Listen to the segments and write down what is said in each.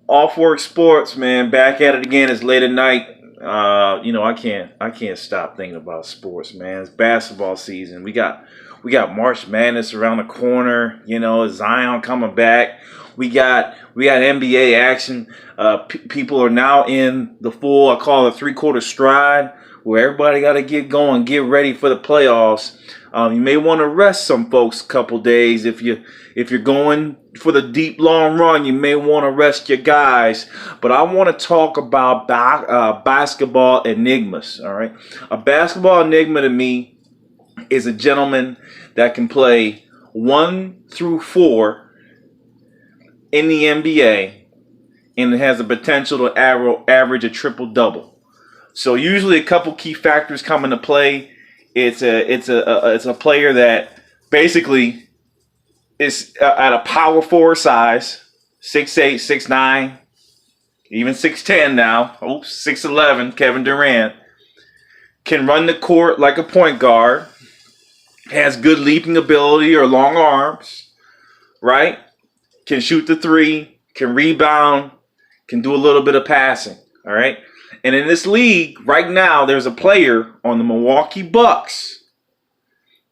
Off work sports, man. Back at it again. It's late at night. I can't stop thinking about sports, man. It's basketball season. We got March Madness around the corner. Zion coming back. We got NBA action. People are now in the full, I call it 3/4 stride, where everybody got to get going, get ready for the playoffs. You may want to rest some folks a couple days if you're going for the deep long run. You may want to rest your guys. But I want to talk about basketball enigmas. All right, a basketball enigma to me is a gentleman that can play 1 through 4 in the NBA and has the potential to average a triple-double. So usually a couple key factors come into play. It's a player that basically is at a power forward size, 6'8", 6'9", even 6'10" now. 6'11", Kevin Durant. Can run the court like a point guard. Has good leaping ability or long arms, right? Can shoot the three, can rebound, can do a little bit of passing, all right? And in this league, right now, there's a player on the Milwaukee Bucks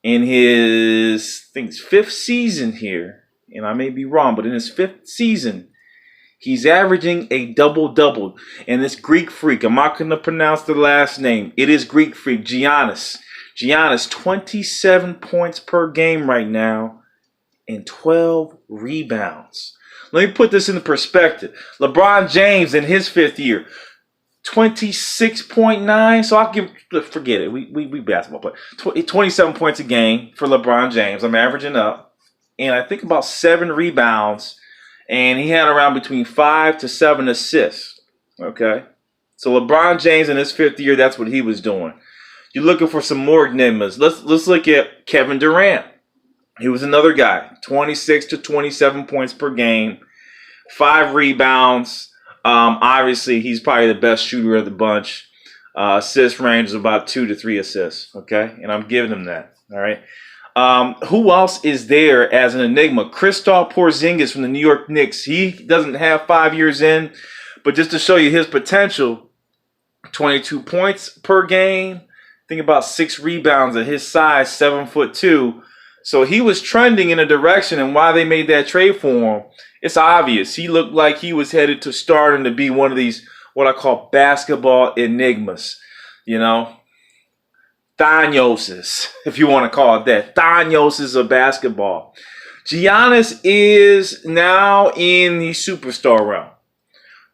in his, I think it's 5th season here, and I may be wrong, but in his 5th season, he's averaging a double-double. And this Greek freak, I'm not going to pronounce the last name. It is Greek freak, Giannis. Giannis, 27 points per game right now and 12 rebounds. Let me put this into perspective. LeBron James in his 5th year, 26.9. So I'll forget it. We basketball play. 27 points a game for LeBron James. I'm averaging up. And I think about 7 rebounds. And he had around between 5 to 7 assists. Okay. So LeBron James in his 5th year, that's what he was doing. You're looking for some more enigmas. Let's look at Kevin Durant. He was another guy, 26 to 27 points per game, 5 rebounds. Obviously, he's probably the best shooter of the bunch. Assist range is about 2 to 3 assists, okay? And I'm giving him that, all right? Who else is there as an enigma? Kristaps Porzingis from the New York Knicks. He doesn't have 5 years in, but just to show you his potential, 22 points per game. Think about 6 rebounds at his size, 7'2". So he was trending in a direction, and why they made that trade for him, it's obvious. He looked like he was headed to starting to be one of these, what I call basketball enigmas. Thanoses, if you want to call it that. Thanoses of basketball. Giannis is now in the superstar realm.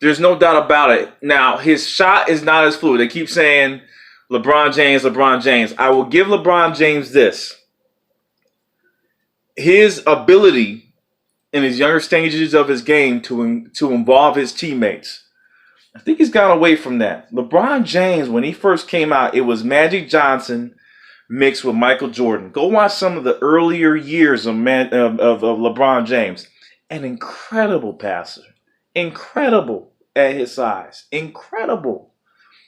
There's no doubt about it. Now, his shot is not as fluid. They keep saying LeBron James, LeBron James. I will give LeBron James this. His ability in his younger stages of his game to involve his teammates, I think he's gone away from that. LeBron James, when he first came out, it was Magic Johnson mixed with Michael Jordan. Go watch some of the earlier years of LeBron James. An incredible passer. Incredible at his size. Incredible.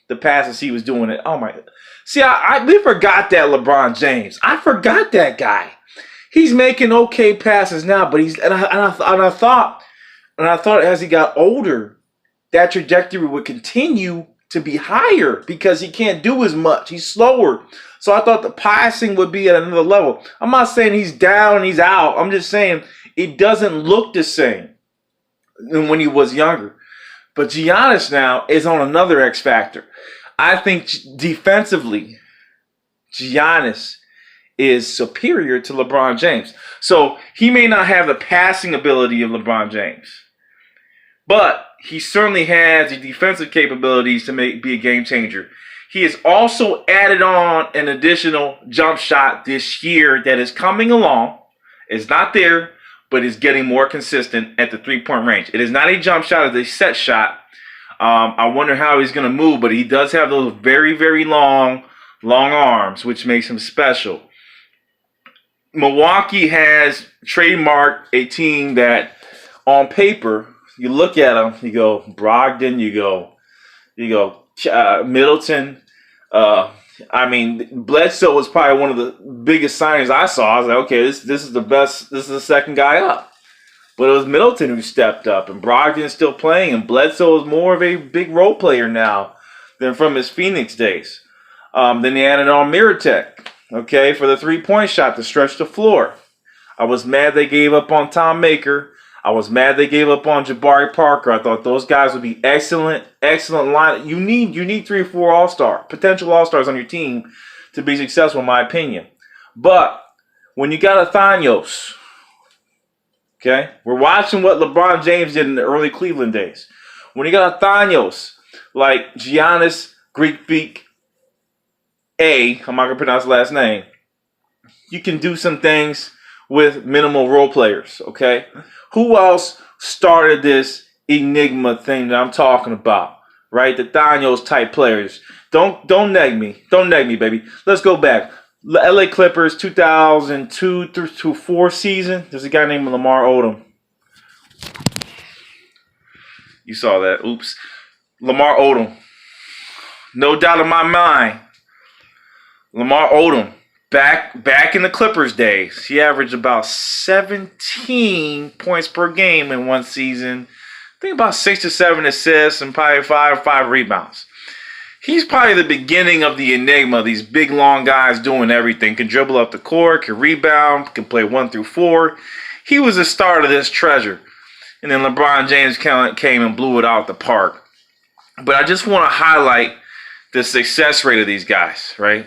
The passes he was doing. Oh, my. See, we forgot that LeBron James. I forgot that guy. He's making okay passes now, but I thought as he got older, that trajectory would continue to be higher because he can't do as much. He's slower. So I thought the passing would be at another level. I'm not saying he's down and he's out. I'm just saying it doesn't look the same than when he was younger. But Giannis now is on another X factor. I think defensively, Giannis is superior to LeBron James. So he may not have the passing ability of LeBron James, but he certainly has the defensive capabilities to be a game changer. He has also added on an additional jump shot this year that is coming along. It's not there, but is getting more consistent at the 3-point range. It is not a jump shot, it's a set shot. I wonder how he's going to move, but he does have those very, very long arms, which makes him special. Milwaukee has trademarked a team that, on paper, you look at them, you go Brogdon, you go Middleton. Bledsoe was probably one of the biggest signings I saw. I was like, okay, this is the best. This is the second guy up. But it was Middleton who stepped up, and Brogdon's still playing, and Bledsoe is more of a big role player now than from his Phoenix days. Then they added on Mirotic, okay, for the three-point shot to stretch the floor. I was mad they gave up on Tom Maker. I was mad they gave up on Jabari Parker. I thought those guys would be excellent line. You need 3 or 4 potential all-stars on your team to be successful, in my opinion. But when you got Athanios, okay, we're watching what LeBron James did in the early Cleveland days. When you got Athanios, like Giannis, Greek Freak, I'm not going to pronounce the last name, you can do some things with minimal role players, okay? Who else started this enigma thing that I'm talking about, right? The Thanos type players. Don't neg me. Don't neg me, baby. Let's go back. LA Clippers 2002 through 2004 season. There's a guy named Lamar Odom. You saw that. Oops. Lamar Odom. No doubt in my mind. Lamar Odom. Back in the Clippers days, he averaged about 17 points per game in one season. I think about 6 to 7 assists and probably 5 rebounds. He's probably the beginning of the enigma. These big, long guys doing everything. Can dribble up the court, can rebound, can play 1 through 4. He was the start of this treasure. And then LeBron James came and blew it out the park. But I just want to highlight the success rate of these guys, right?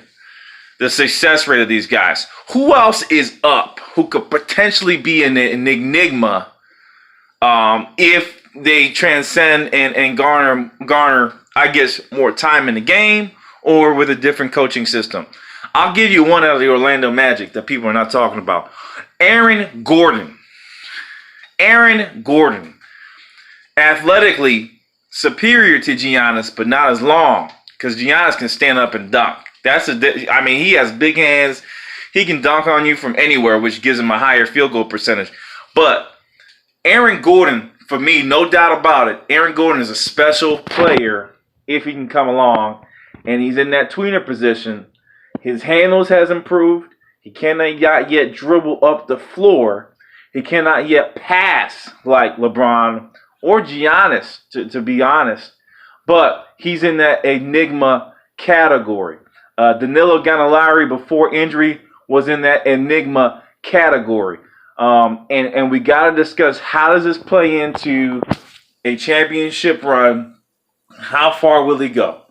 The success rate of these guys. Who else is up who could potentially be an enigma if they transcend and garner, I guess, more time in the game or with a different coaching system? I'll give you one out of the Orlando Magic that people are not talking about. Aaron Gordon. Aaron Gordon. Athletically superior to Giannis, but not as long because Giannis can stand up and dunk. He has big hands. He can dunk on you from anywhere, which gives him a higher field goal percentage. But Aaron Gordon, for me, no doubt about it, Aaron Gordon is a special player if he can come along. And he's in that tweener position. His handles has improved. He cannot yet dribble up the floor. He cannot yet pass like LeBron or Giannis, to be honest. But he's in that enigma category. Danilo Gallinari, before injury, was in that enigma category. And we got to discuss, how does this play into a championship run? How far will he go?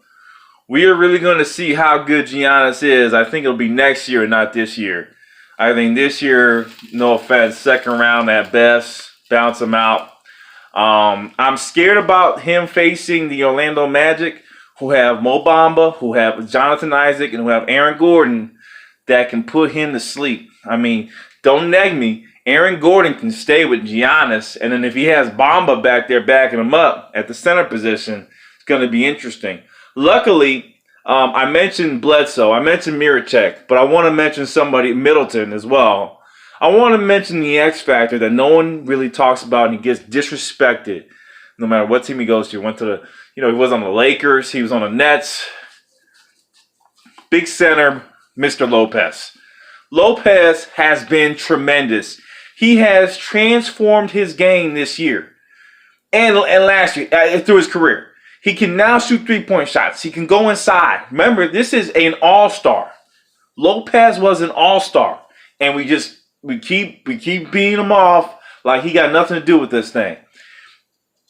We are really going to see how good Giannis is. I think it'll be next year and not this year. I think this year, no offense, second round at best, bounce him out. I'm scared about him facing the Orlando Magic, who have Mo Bamba, who have Jonathan Isaac, and who have Aaron Gordon that can put him to sleep. I mean, don't neg me. Aaron Gordon can stay with Giannis, and then if he has Bamba back there backing him up at the center position, it's going to be interesting. Luckily, I mentioned Bledsoe. I mentioned Mirotic, but I want to mention somebody, Middleton, as well. I want to mention the X factor that no one really talks about, and he gets disrespected no matter what team he goes to. He was on the Lakers. He was on the Nets. Big center, Mr. Lopez. Lopez has been tremendous. He has transformed his game this year and last year through his career. He can now shoot three-point shots. He can go inside. Remember, this is an all-star. Lopez was an all-star, and we keep beating him off like he got nothing to do with this thing.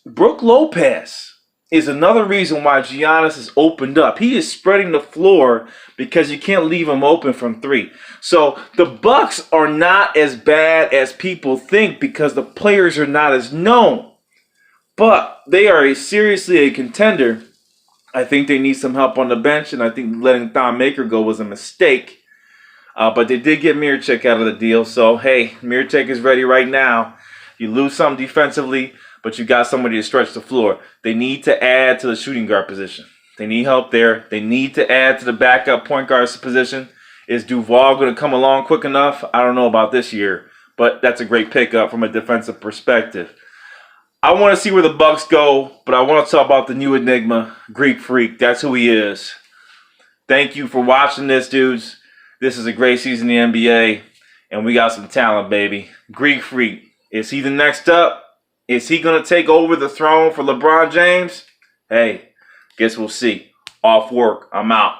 Brook Lopez is another reason why Giannis has opened up. He is spreading the floor because you can't leave him open from three. So the Bucks are not as bad as people think because the players are not as known. But they are seriously a contender. I think they need some help on the bench, and I think letting Thon Maker go was a mistake. But they did get Mirotic out of the deal. So, hey, Mirotic is ready right now. You lose something defensively, but you got somebody to stretch the floor. They need to add to the shooting guard position. They need help there. They need to add to the backup point guard position. Is Duval going to come along quick enough? I don't know about this year, but that's a great pickup from a defensive perspective. I want to see where the Bucks go, but I want to talk about the new enigma, Greek Freak. That's who he is. Thank you for watching this, dudes. This is a great season in the NBA, and we got some talent, baby. Greek Freak. Is he the next up? Is he going to take over the throne for LeBron James? Hey, guess we'll see. Off work. I'm out.